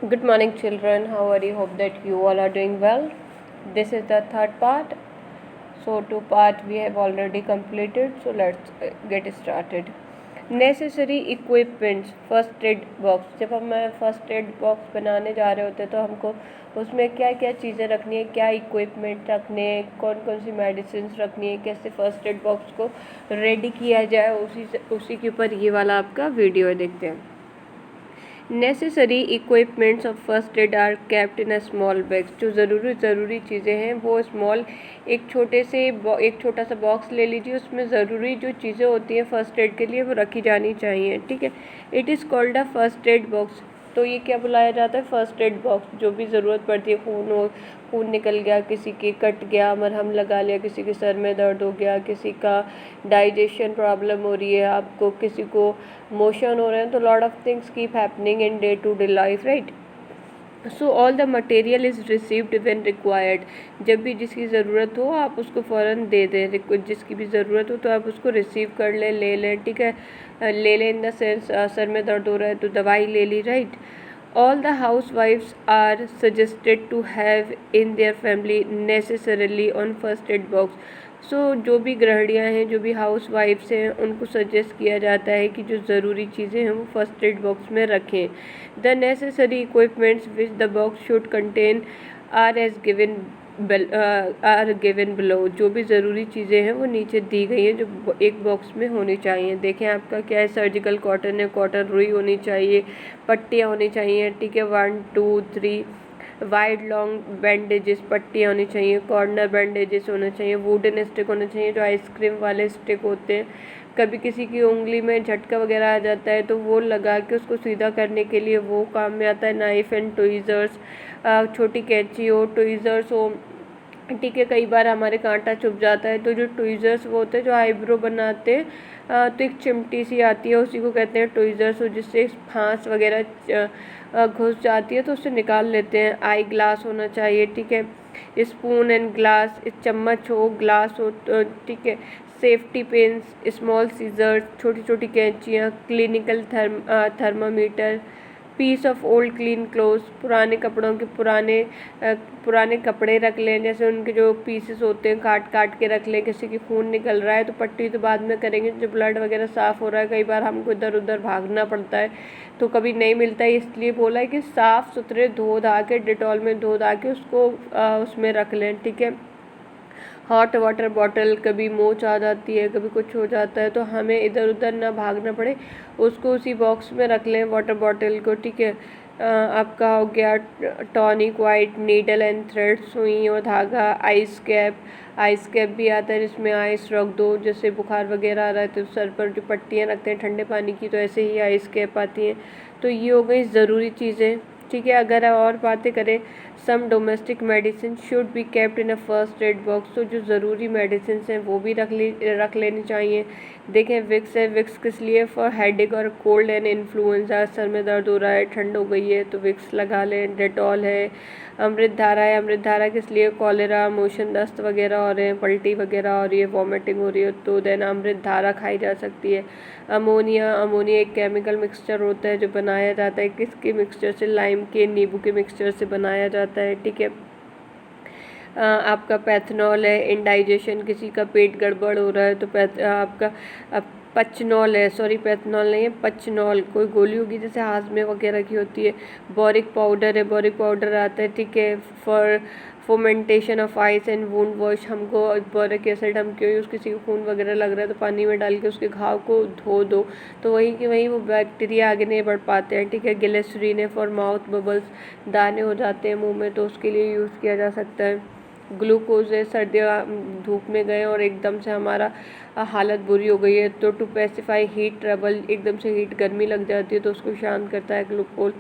Good morning, children. How are you? Hope that you all are doing well. This is the third part. So, two part we have already completed. So, let's get started. Necessary equipments first aid box. जब हम first aid box बनाने जा रहे होते हैं तो हमको उसमें क्या क्या चीज़ें रखनी है, क्या इक्विपमेंट रखने हैं, कौन कौन सी मेडिसिन रखनी है, कैसे फर्स्ट एड बॉक्स को रेडी किया जाए, उसी के ऊपर ये वाला आपका वीडियो है, देखते हैं। Necessary equipments of first aid are kept in a small bag. जो ज़रूरी चीज़ें हैं वो स्मॉल एक छोटा सा बॉक्स ले लीजिए, उसमें ज़रूरी जो चीज़ें होती हैं फर्स्ट एड के लिए वो रखी जानी चाहिए, ठीक है। It is called a first aid box. तो ये क्या बुलाया जाता है? First aid box. जो भी ज़रूरत पड़ती है, खून निकल गया, किसी के कट गया, मरहम लगा लिया, किसी के सर में दर्द हो गया, किसी का डाइजेशन प्रॉब्लम हो रही है, आपको किसी को मोशन हो रहे हैं, तो lot of things keep happening in day to day life, right. So all the material is received when required. जब भी जिसकी ज़रूरत हो आप उसको फ़ौरन दे दें। जिसकी भी ज़रूरत हो तो आप उसको रिसीव कर लें, ले लें, ठीक है। ले लें इन द सेंस सर में दर्द हो रहा है तो दवाई ले ली, right. All the housewives are suggested to have in their family necessarily on first aid box. जो भी गृहिणियाँ हैं, जो भी हाउस वाइफ्स हैं, उनको सजेस्ट किया जाता है कि जो ज़रूरी चीज़ें हैं वो फर्स्ट एड बॉक्स में रखें। The necessary equipments which the box should contain are as given below. जो भी ज़रूरी चीज़ें हैं वो नीचे दी गई हैं, जो एक बॉक्स में होनी चाहिए। देखें आपका क्या है, सर्जिकल कॉटन है, कॉटन रुई होनी चाहिए, पट्टियाँ होनी चाहिए, ठीक है, 1 2 3 वाइड लॉन्ग बैंडेजेस, पट्टियाँ होनी चाहिए, कॉर्नर बैंडेजेस होने चाहिए, वुडन स्टिक होने चाहिए, जो आइसक्रीम वाले स्टिक होते हैं। कभी किसी की उंगली में झटका वगैरह आ जाता है तो वो लगा के उसको सीधा करने के लिए वो काम में आता है। नाइफ एंड ट्विज़र्स, छोटी कैंची हो, ट्विज़र्स हो, ठीक है। कई बार हमारे कांटा चुभ जाता है तो जो ट्विज़र्स वो होते हैं जो आईब्रो बनाते हैं, तो एक चिमटी सी आती है, उसी को कहते हैं ट्विज़र्स, जिससे फांस वगैरह घुस जाती है तो उससे निकाल लेते हैं। आई ग्लास होना चाहिए, ठीक है। स्पून एंड ग्लास, चम्मच हो, ग्लास हो, ठीक है। सेफ्टी पिन्स, स्मॉल सीजर्स, छोटी छोटी कैंचियाँ, clinical thermometer, piece of old clean clothes, पुराने कपड़ों के पुराने कपड़े रख लें, जैसे उनके जो पीसेस होते हैं काट काट के रख लें। किसी की खून निकल रहा है तो पट्टी तो बाद में करेंगे, जो ब्लड वगैरह साफ़ हो रहा है, कई बार हमको इधर उधर भागना पड़ता है तो कभी नहीं मिलता है, इसलिए बोला है कि साफ़ सुथरे धो धा के, डिटॉल में धो धा के उसको उसमें रख लें, ठीक है। हॉट वाटर बॉटल, कभी मोच आ जाती है, कभी कुछ हो जाता है तो हमें इधर उधर ना भागना पड़े, उसको उसी बॉक्स में रख लें, वाटर बॉटल को, ठीक है। आपका हो गया tonic, white needle and thread, सुई और धागा, आइस कैप भी आता है जिसमें आइस रख दो, जैसे बुखार वगैरह आ रहा है तो सर पर जो पट्टियाँ रखते हैं ठंडे पानी की, तो ऐसे ही आइस कैप आती हैं। तो ये हो गई ज़रूरी चीज़ें, ठीक है। अगर और बातें करें, some domestic medicine should be kept in a first aid box. तो जो ज़रूरी मेडिसिन हैं वो भी रख लेनी चाहिए। देखें, विक्स है, विक्स किस लिए? फॉर हेडेक और कोल्ड एंड इन्फ्लुएंजा, सर में दर्द हो रहा है, ठंड हो गई है तो विक्स लगा लें। डेटॉल है, अमृत धारा है, अमृत धारा किस लिए? कॉलेरा, मोशन दस्त वगैरह हो रहे हैं, पल्टी वगैरह हो रही है, वॉमिटिंग हो रही है तो देन अमृत धारा खाई जा सकती है। अमोनिया एक केमिकल मिक्सचर होता है जो बनाया जाता है किसके मिक्सचर से? लाइम के, नींबू के मिक्सचर से बनाया जाता है, ठीक है। आपका पैथनॉल है, इंडाइजेशन, किसी का पेट गड़बड़ हो रहा है तो आपका पचनॉल है, सॉरी पैथनॉल नहीं है, पचनॉल, कोई गोली होगी जैसे हाजमे वगैरह की होती है। बोरिक पाउडर है, बोरिक पाउडर आता है, ठीक है। For fomentation of ice and wound wash, हमको बोरिक एसिड हम क्यों यूज़, किसी को खून वगैरह लग रहा है तो पानी में डाल के उसके घाव को धो दो तो वहीं के वहीं वो बैक्टीरिया आगे नहीं बढ़ पाते हैं, ठीक है। ग्लिसरीन है, फॉर माउथ बबल्स, दाने हो जाते हैं मुंह में तो उसके लिए यूज़ किया जा सकता है। ग्लूकोज है, सर्दियाँ धूप में गए और एकदम से हमारा हालत बुरी हो गई है तो टू पैसिफाई हीट ट्रबल, एकदम से हीट गर्मी लग जाती है तो उसको शांत करता है ग्लूकोज,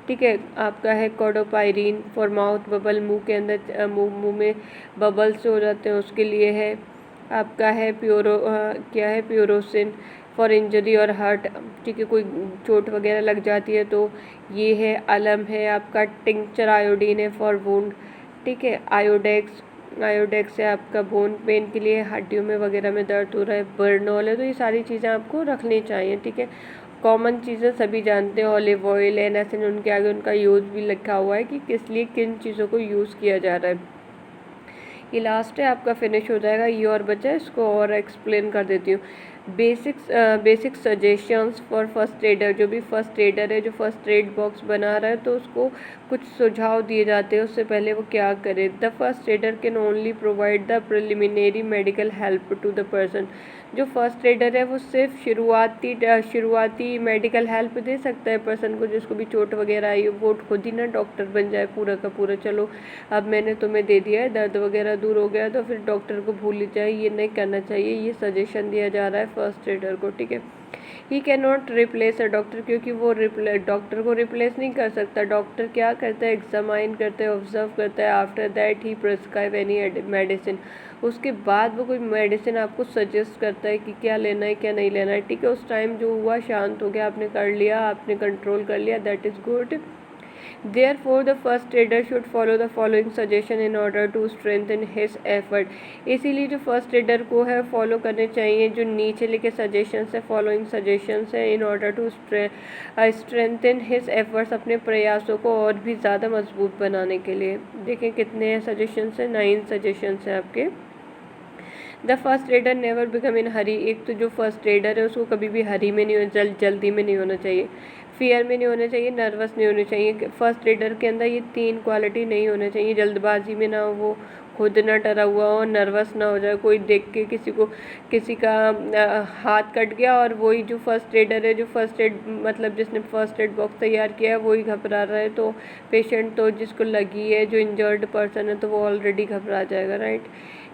ठीक है। आपका है कोडोपायरिन, फॉर माउथ बबल, मुंह के अंदर मुंह में बबल्स हो जाते हैं उसके लिए है। आपका है क्या है? प्यूरोसिन, फॉर इंजरी और हर्ट, ठीक है, कोई चोट वगैरह लग जाती है तो ये है। अलम है आपका, टिंक्चर आयोडीन है, फॉर वुंड, ठीक है। आयोडेक्स है आपका बोन पेन के लिए, हड्डियों में वगैरह में दर्द हो रहा है। बर्नॉल है, तो ये सारी चीज़ें आपको रखनी चाहिए, ठीक है। कॉमन चीज़ें सभी जानते हैं, ऑलिव ऑयल, एनासिन, उनके आगे उनका यूज़ भी लिखा हुआ है कि किस लिए किन चीज़ों को यूज़ किया जा रहा है। ये लास्ट है, आपका फिनिश हो जाएगा। ये और बचा है, इसको और एक्सप्लेन कर देती हूँ। Basic suggestions for first adder. जो भी फर्स्ट एडर है, जो फर्स्ट एड बॉक्स बना रहा है, तो उसको कुछ सुझाव दिए जाते हैं उससे पहले वो क्या करे। The first aider can only provide the preliminary medical help to the person. जो फर्स्ट एडर है वो सिर्फ शुरुआती मेडिकल हेल्प दे सकता है पर्सन को, जिसको भी चोट वगैरह आई हो। वो खुद ही ना डॉक्टर बन जाए पूरा का पूरा, चलो अब मैंने तुम्हें दे दिया है, दर्द वगैरह दूर हो गया तो फिर डॉक्टर को भूल ही जाए, ये नहीं करना चाहिए। ये सजेशन दिया जा रहा है फर्स्ट एडर को, ठीक है। He can not replace a doctor, क्योंकि वो डॉक्टर को रिप्लेस नहीं कर सकता। डॉक्टर क्या करता है, एग्जामाइन करता है, ऑब्जर्व करता है। After that he prescribe any medicine. उसके बाद वो कोई मेडिसिन आपको सजेस्ट करता है कि क्या लेना है क्या नहीं लेना है, ठीक है। उस टाइम जो हुआ शांत हो गया, आपने कर लिया, आपने कंट्रोल कर लिया, that is good. Therefore, the first aider should follow the following suggestion in order to strengthen his effort. इसीलिए जो फर्स्ट एडर को है फॉलो करने चाहिए जो नीचे लिखे सजेशंस है, फॉलोइंग सजेशंस है, in order to strengthen his efforts, अपने प्रयासों को और भी ज़्यादा मजबूत बनाने के लिए। देखें कितने सजेशंस हैं, 9 सजेशंस हैं आपके। The first aider never become in hurry. एक तो जो फर्स्ट एडर है उसको कभी भी हरी में नहीं हो, जल्दी में नहीं होना चाहिए, फियर में नहीं होना चाहिए, नर्वस नहीं होना चाहिए। फर्स्ट एडर के अंदर ये 3 क्वालिटी नहीं होना चाहिए। जल्दबाजी में ना हो, खुद ना डरा हुआ हो, नर्वस ना हो जाए। कोई देख के किसी का हाथ कट गया और वही जो फर्स्ट एडर है, जो फर्स्ट एड मतलब जिसने फर्स्ट एड बॉक्स तैयार किया है वही घबरा रहा है, तो पेशेंट तो जिसको लगी है, जो इंजर्ड पर्सन है, तो वो ऑलरेडी घबरा जाएगा, right.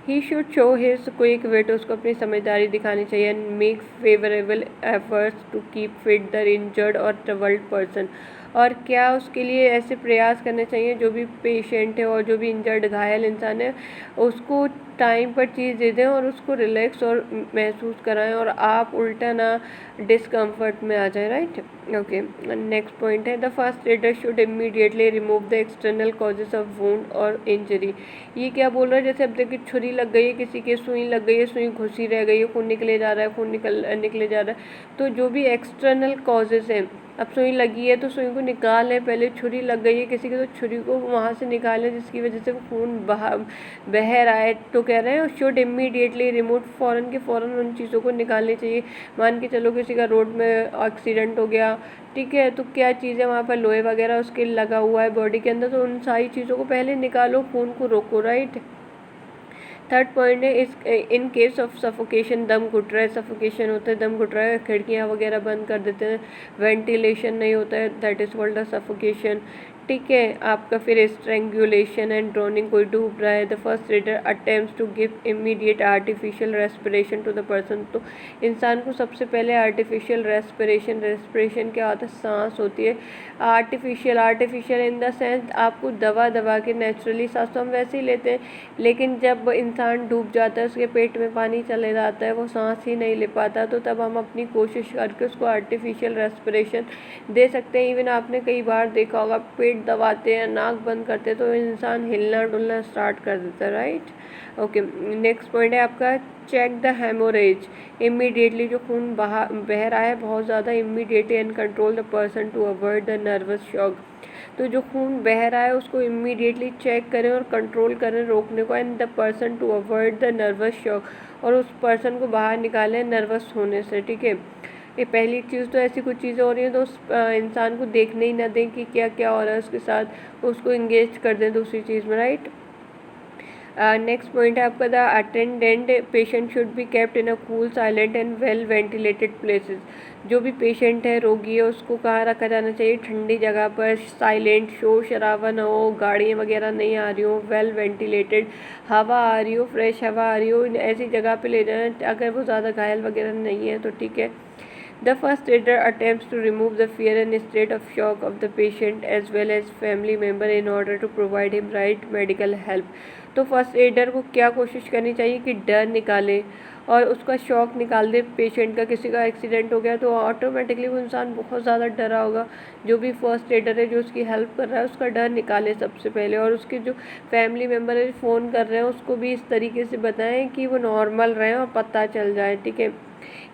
He should show his quick wit, उसको अपनी समझदारी दिखानी चाहिए। And make favourable efforts to keep fit the injured और ट्रबल्ड पर्सन। और क्या उसके लिए ऐसे प्रयास करने चाहिए, जो भी पेशेंट है और जो भी इंजर्ड घायल इंसान है उसको टाइम पर चीज़ दे दें और उसको रिलैक्स और महसूस कराएं, और आप उल्टा ना डिस्कम्फर्ट में आ जाए, राइट। ओके, नेक्स्ट पॉइंट है the first adder should immediately remove the external causes of wound और इंजरी। ये क्या बोल रहा है, जैसे अब देखिए छुरी लग गई है, किसी के सुई लग गई है, सुई घुसी रह गई है, खून निकले जा रहा है, खून निकले जा रहा है, तो जो भी एक्सटर्नल कॉजेज हैं, अब सुई लगी है तो सुई को निकाल लें, पहले छुरी लग गई है किसी की तो छुरी को वहाँ से निकालें जिसकी वजह से वो खून बह रहा है, तो कह रहे हैं शुड इमीडिएटली रिमूव, फ़ौरन के फ़ौरन उन चीज़ों को निकालनी चाहिए। मान के चलो किसी का रोड में एक्सीडेंट हो गया, ठीक है, तो क्या चीज़ है वहाँ पर, लोहे वगैरह उसके लगा हुआ है बॉडी के अंदर, तो उन सारी चीज़ों को पहले निकालो, खून को रोको, राइट। थर्ड पॉइंट है इस इन केस ऑफ सफोकेशन, दम घुट रहा है, सफोकेशन होता है, दम घुट रहा है, खिड़कियाँ वगैरह बंद कर देते हैं, वेंटिलेशन नहीं होता है, that is called the suffocation, ठीक है। आपका फिर स्ट्रेंगुलेशन एंड ड्रोनिंग, कोई डूब रहा है, the first aider attempts to give immediate artificial respiration to the person. तो इंसान को सबसे पहले आर्टिफिशियल रेस्पिरेशन क्या होता है, सांस होती है आर्टिफिशियल इन द सेंस आपको दबा के नेचुरली सांस तो हम वैसे ही लेते हैं, लेकिन जब इंसान डूब जाता है, उसके पेट में पानी चले जाता है, वो सांस ही नहीं ले पाता, तो तब हम अपनी कोशिश करके उसको आर्टिफिशियल रेस्पिरेशन दे सकते हैं। इवन आपने कई बार देखा होगा, पेट दबाते हैं, नाक बंद करते हैं, तो इंसान हिलना डुलना स्टार्ट कर देता है, राइट। ओके, नेक्स्ट पॉइंट है आपका चेक द हेमोरेज इमीडिएटली, जो खून बह रहा है बहुत ज़्यादा, immediately and control the person to avoid the nervous shock. तो जो खून बह रहा है उसको इमीडिएटली चेक करें और कंट्रोल करें, रोकने को, and the person to avoid the nervous shock, और उस पर्सन को बाहर निकालें नर्वस होने से, ठीक है। ये पहली चीज़, तो ऐसी कुछ चीज़ें हो रही हैं तो उस इंसान को देखने ही ना दें कि क्या क्या हो रहा है उसके साथ, उसको इंगेज कर दें दूसरी चीज़ में, राइट। नेक्स्ट पॉइंट है आपका the attendant patient should be kept in a cool silent and well ventilated places. जो भी पेशेंट है, रोगी है, उसको कहाँ रखा जाना चाहिए, ठंडी जगह पर, साइलेंट, शोर शराबा ना हो, गाड़ियाँ वगैरह नहीं आ रही हो, वेल वेंटिलेटेड, हवा आ रही हो, फ्रेश हवा आ रही हो, ऐसी जगह पे ले जाना, अगर वो ज़्यादा घायल वगैरह नहीं है तो ठीक है। The first aider attempts to remove the fear and state of shock of the patient as well as family member in order to provide him right medical help. तो फर्स्ट एडर को क्या कोशिश करनी चाहिए कि डर निकाले और उसका शॉक निकाल दे। पेशेंट का किसी का एक्सीडेंट हो गया तो ऑटोमेटिकली वो इंसान बहुत ज़्यादा डरा होगा, जो भी फर्स्ट एडर है जो उसकी हेल्प कर रहा है उसका डर निकाले सबसे पहले, और उसके जो फैमिली मेम्बर है फ़ोन कर रहे हैं उसको भी इस तरीके से बताएं कि वो नॉर्मल रहें और पता चल जाए, ठीक है।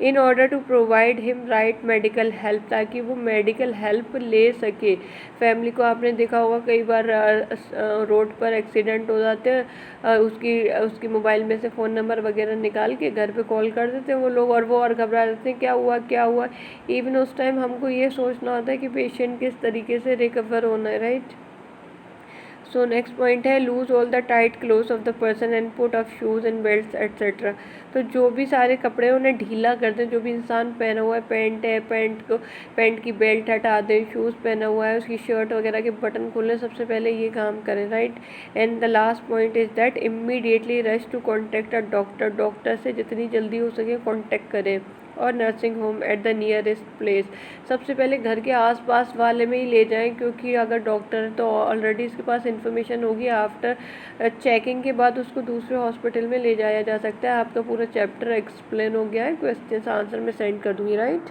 In order to provide him right medical help, ताकि वो मेडिकल हेल्प ले सके। फैमिली को आपने देखा होगा कई बार रोड पर एक्सीडेंट हो जाते हैं, उसकी उसकी मोबाइल में से फ़ोन नंबर वगैरह निकाल के घर पे कॉल कर देते हैं वो लोग, और वो और घबरा जाते हैं क्या हुआ क्या हुआ। इवन उस टाइम हमको ये सोचना होता है कि पेशेंट किस तरीके से रिकवर होना है, राइट। सो नेक्स्ट पॉइंट है lose all the tight cloth of the person and put off shoes and belt etcetera. तो जो भी सारे कपड़े उन्हें ढीला कर दें, जो भी इंसान पहना हुआ है, पैंट है, पैंट की बेल्ट हटा दें, शूज़ पहना हुआ है उसकी शर्ट वगैरह के बटन खोलें, सबसे पहले ये काम करें, right. And the last point is that immediately rush to contact a doctor, doctor से जितनी जल्दी हो सके कॉन्टेक्ट करें, और nursing home at the nearest place. सबसे पहले घर के आसपास वाले में ही ले जाएं, क्योंकि अगर डॉक्टर है तो ऑलरेडी इसके पास इन्फॉर्मेशन होगी, आफ्टर चेकिंग के बाद उसको दूसरे हॉस्पिटल में ले जाया जा सकता है। आपका पूरा चैप्टर एक्सप्लेन हो गया है, क्वेश्चन आंसर में सेंड कर दूँगी, राइट।